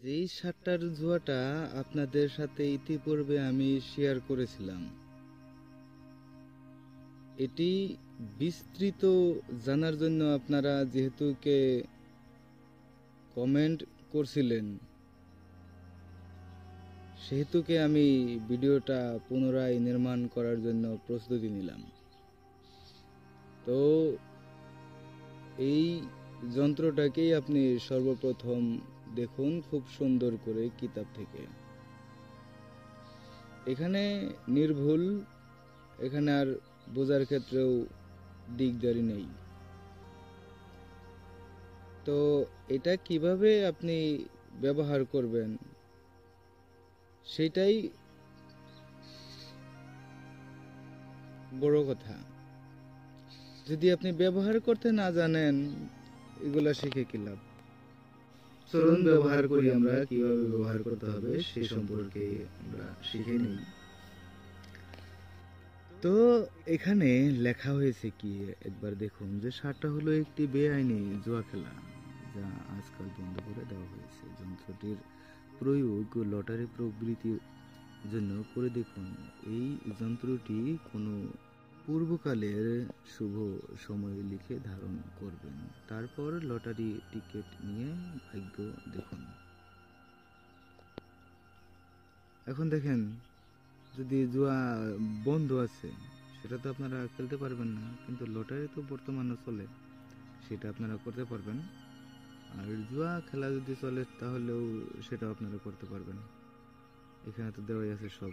যেই সাতটার জুয়াটা আপনাদের সাথে ইতিপূর্বে আমি শেয়ার করেছিলাম, এটি বিস্তৃত জানার জন্য আপনারা যেহেতু কমেন্ট করছিলেন, সেহেতুকে আমি ভিডিওটা পুনরায় নির্মাণ করার জন্য প্রস্তুতি নিলাম। তো এই যন্ত্রটাকেই আপনি সর্বপ্রথম দেখুন খুব সুন্দর করে কিতাব থেকে। এখানে নির্ভুল, এখানে আর বোঝার ক্ষেত্রেও দিকদারি নেই। তো এটা কিভাবে আপনি ব্যবহার করবেন সেটাই বড় কথা। যদি আপনি ব্যবহার করতে না জানেন, এগুলা শিখে কি লাভ? চলুন ব্যবহার করি, আমরা কিভাবে ব্যবহার করতে হবে সে সম্পর্কে আমরা শিখে নিই। তো এখানে লেখা হয়েছে কি একবার দেখুন, যে সারটা হলো একটি বেআইনি জুয়া খেলা, যা আজকাল বন্ধ করে দেওয়া হয়েছে। যন্ত্রটির প্রয়োগ লটারি প্রভৃতির জন্য করে দেখুন। এই যন্ত্রটি কোনো পূর্বকালের শুভ সময় লিখে ধারণ করবেন, তারপর লটারি টিকিট নিয়ে ভাগ্য দেখুন। এখন দেখেন, যদি জুয়া বন্ধ আছে সেটা তো আপনারা খেলতে পারবেন না, কিন্তু লটারি তো বর্তমানে চলে, সেটা আপনারা করতে পারবেন। আর জুয়া খেলা যদি চলে তাহলেও সেটা আপনারা করতে পারবেন। এখানে তো দেওয়াই আছে সব।